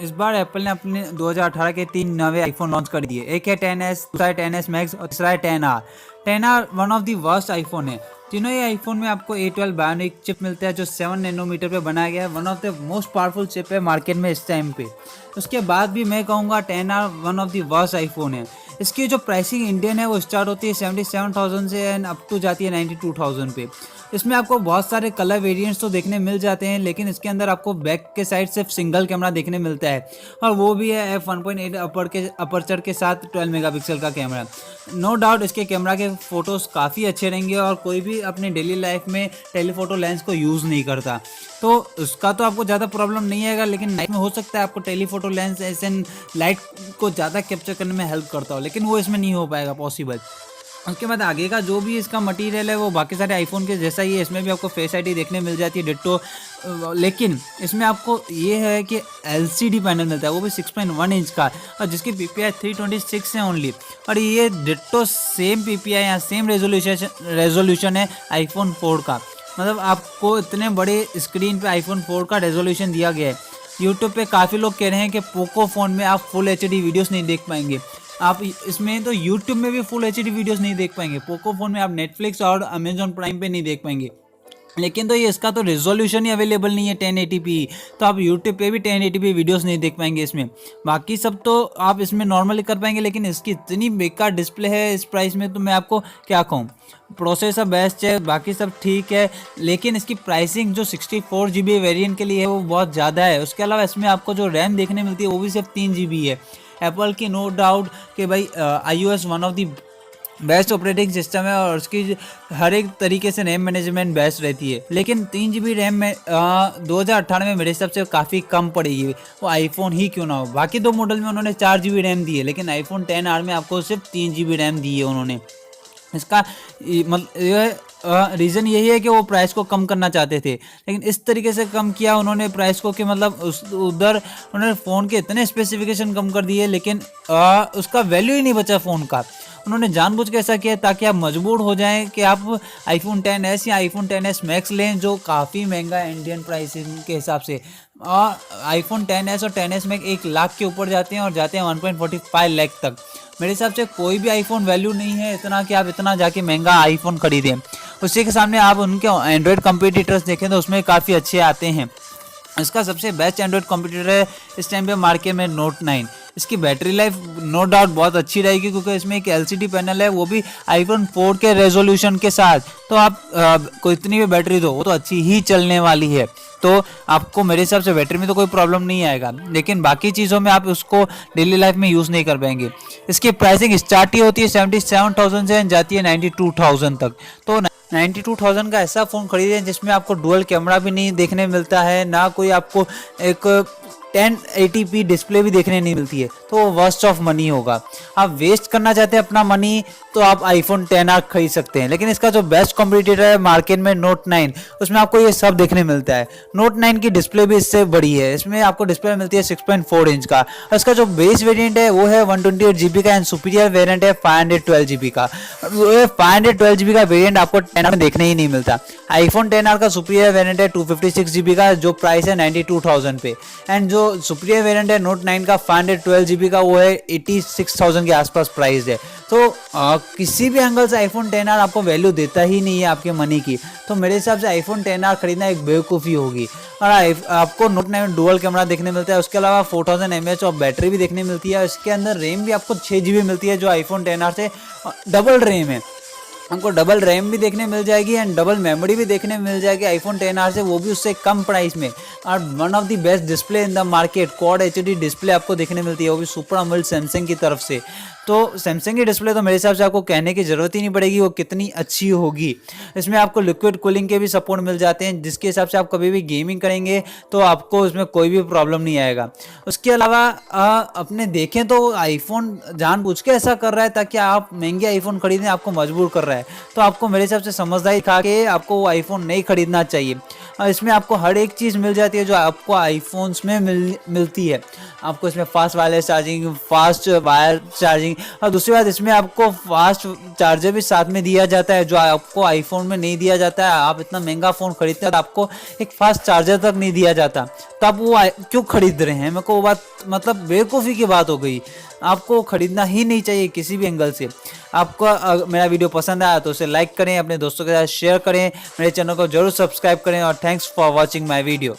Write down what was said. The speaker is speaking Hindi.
इस बार एप्पल ने अपने 2018 के 3 नए आईफोन लॉन्च कर दिए। एक है 10s, दूसरा है 10s मैक्स और तीसरा है 10R। 10R one of the worst iPhone है। तीनों ही आईफोन में आपको A12 बायोनिक चिप मिलता है जो 7 नैनोमीटर पे बनाया गया है। One of the most powerful chip है मार्केट में इस टाइम पे। उसके बाद भी मैं कहूँगा 10R one of the worst iPhone है। इसकी जो प्राइसिंग इंडियन है वो स्टार्ट होती है 77,000 से एंड अप टू जाती है 92,000 पे। इसमें आपको बहुत सारे कलर वेरिएंट्स तो देखने मिल जाते हैं, लेकिन इसके अंदर आपको बैक के साइड सिर्फ सिंगल कैमरा देखने मिलता है और वो भी है f1.8 अपर्चर के साथ 12 मेगापिक्सल का कैमरा। नो डाउट इसके कैमरा के फ़ोटोज़ काफ़ी अच्छे रहेंगे और कोई भी अपनी डेली लाइफ में टेलीफोटो लेंस को यूज़ नहीं करता तो उसका तो आपको ज़्यादा प्रॉब्लम नहीं आएगा, लेकिन नाइट में हो सकता है आपको टेलीफोटो लेंस ऐसे लाइट को ज़्यादा कैप्चर करने में हेल्प करता हो, लेकिन वो इसमें नहीं हो पाएगा पॉसिबल। उसके बाद आगे का जो भी इसका मटेरियल है वो बाकी सारे आईफोन के जैसा ही है। इसमें भी आपको फेस आईडी देखने मिल जाती है डिट्टो, लेकिन इसमें आपको ये है कि एलसीडी पैनल मिलता है वो भी 6.1 इंच का और जिसकी पीपीआई 326 है ओनली। और ये डिट्टो सेम पीपीआई या सेम रेजोल्यूशन है आईफोन 4 का। मतलब आपको इतने बड़े स्क्रीन पे आईफोन 4 का रेजोल्यूशन दिया गया है। यूट्यूब पे काफ़ी लोग कह रहे हैं कि पोको फ़ोन में आप फुल एचडी वीडियोस नहीं देख पाएंगे। आप इसमें तो यूट्यूब में भी फुल एचडी वीडियोस नहीं देख पाएंगे। पोको फ़ोन में आप नेटफ्लिक्स और अमेजॉन प्राइम पे नहीं देख पाएंगे। लेकिन तो ये इसका तो रेजोल्यूशन ही अवेलेबल नहीं है 1080p, तो आप यूट्यूब पे भी 1080p वीडियोस नहीं देख पाएंगे इसमें। बाकी सब तो आप इसमें नॉर्मली कर पाएंगे, लेकिन इसकी इतनी बेकार डिस्प्ले है इस प्राइस में तो मैं आपको क्या कहूँ। प्रोसेसर बेस्ट है, बाकी सब ठीक है, लेकिन इसकी प्राइसिंग जो 64GB वेरिएंट के लिए है वो बहुत ज़्यादा है। उसके अलावा इसमें आपको जो रैम देखने मिलती है वो भी सिर्फ 3GB है। एप्पल की नो डाउट कि भाई iOS one of the best operating system है और उसकी हर एक तरीके से रैम मैनेजमेंट बेस्ट रहती है, लेकिन 3GB रैम में 2018 में मेरे हिसाब से काफ़ी कम पड़ेगी, वो आईफोन ही क्यों ना हो। बाकी दो मॉडल में उन्होंने 4GB रैम दी है, लेकिन आईफोन 10R में आपको सिर्फ 3GB रैम दी है उन्होंने। इसका मतलब रीज़न यही है कि वो प्राइस को कम करना चाहते थे, लेकिन इस तरीके से कम किया उन्होंने प्राइस को कि मतलब उधर उन्होंने फ़ोन के इतने स्पेसिफिकेशन कम कर दिए, लेकिन उसका वैल्यू ही नहीं बचा फ़ोन का। उन्होंने जानबूझ के ऐसा किया ताकि आप मजबूर हो जाएं कि आप आईफोन 10s या आईफोन 10s मैक्स लें, जो काफ़ी महंगा है इंडियन प्राइसिंग के हिसाब से। आईफोन 10s और 10s मैक्स 1 लाख के ऊपर जाते हैं और जाते हैं 1.45 लाख तक। मेरे हिसाब से कोई भी आईफोन वैल्यू नहीं है इतना कि आप इतना जाके महंगा आईफोन खरीदें। उसी के सामने आप उनके एंड्रॉयड कंपटीटर्स देखें तो उसमें काफ़ी अच्छे आते हैं। इसका सबसे बेस्ट एंड्रॉयड कंप्यूटर है इस टाइम पे मार्केट में नोट 9। इसकी बैटरी लाइफ नो डाउट बहुत अच्छी रहेगी क्योंकि इसमें एक एलसीडी पैनल है, वो भी आईफोन 4 के रेजोल्यूशन के साथ। तो आप कोई इतनी भी बैटरी दो वो तो अच्छी ही चलने वाली है, तो आपको मेरे हिसाब से बैटरी में तो कोई प्रॉब्लम नहीं आएगा, लेकिन बाकी चीज़ों में आप उसको डेली लाइफ में यूज़ नहीं कर पाएंगे। इसकी प्राइसिंग स्टार्ट ही होती है 77,000 से जाती है 92,000 तक। तो 92,000 का ऐसा फ़ोन खरीदें जिसमें आपको डुअल कैमरा भी नहीं देखने मिलता है, ना कोई आपको एक 1080p डिस्प्ले भी देखने नहीं मिलती है, तो वो वर्स्ट ऑफ मनी होगा। आप वेस्ट करना चाहते हैं अपना मनी तो आप आईफोन 10R खरीद सकते हैं, लेकिन इसका जो बेस्ट कॉम्पिटिटर है मार्केट में नोट 9, उसमें आपको ये सब देखने मिलता है। नोट 9 की डिस्प्ले भी इससे बड़ी है, इसमें आपको डिस्प्ले मिलती है 6.4 इंच का। और इसका जो बेस वेरिएंट है वो है 128GB का एंड सुपीरियर वेरिएंट है 512GB का। 512GB का वेरिएंट आपको 10R में देखने ही नहीं मिलता। आईफोन 10R का सुपीरियर वेरिएंट है 256GB का, जो प्राइस है 92,000 पे, एंड जो सुपीरियर वेरिएंट है नोट 9 का 512GB का वो है 86,000 के आसपास प्राइस है। तो किसी भी एंगल से आईफोन 10R आपको वैल्यू देता ही नहीं है आपके मनी की, तो मेरे हिसाब से आईफोन 10R खरीदना एक बेवकूफ़ी होगी। और आपको नोट 9 डुअल कैमरा देखने मिलता है, उसके अलावा 4000 mAh ऑफ बैटरी भी देखने मिलती है। इसके अंदर रैम भी आपको 6GB मिलती है, जो आईफोन 10R से डबल रैम है। हमको डबल रैम भी देखने मिल जाएगी एंड डबल मेमोरी भी देखने मिल जाएगी आईफोन 10R से, वो भी उससे कम प्राइस में। और one of the best display in the market quad HD display आपको देखने मिलती है, वो भी सुपर अमोलेड सैमसंग की तरफ से। तो सैमसंग की डिस्प्ले तो मेरे हिसाब से आपको कहने की ज़रूरत ही नहीं पड़ेगी वो कितनी अच्छी होगी। इसमें आपको लिक्विड कूलिंग के भी सपोर्ट मिल जाते हैं, जिसके हिसाब से आप कभी भी गेमिंग करेंगे तो आपको उसमें कोई भी प्रॉब्लम नहीं आएगा। उसके अलावा अपने देखें तो आईफोन जानबूझ के ऐसा कर रहा है ताकि आप महंगे आईफोन खरीदें, आपको मजबूर कर रहा है। तो आपको मेरे हिसाब से समझदारी दिखा के आपको वो आईफोन नहीं खरीदना चाहिए। और इसमें आपको हर एक चीज़ मिल जाती है जो आपको आईफोन्स में मिलती है। आपको इसमें fast wireless charging, fast wire charging, और दूसरी बात इसमें आपको फास्ट चार्जर भी साथ में दिया जाता है जो आपको आईफोन में नहीं दिया जाता है। आप इतना महंगा फ़ोन खरीदते हैं तो आपको एक फास्ट चार्जर तक नहीं दिया जाता, तो आप वो क्यों खरीद रहे हैं? मेरे को वो बात मतलब बेवकूफ़ी की बात हो गई। आपको खरीदना ही नहीं चाहिए किसी भी एंगल से। आपको मेरा वीडियो पसंद आया तो उसे लाइक करें, अपने दोस्तों के साथ शेयर करें, मेरे चैनल को जरूर सब्सक्राइब करें, और thanks for watching my video.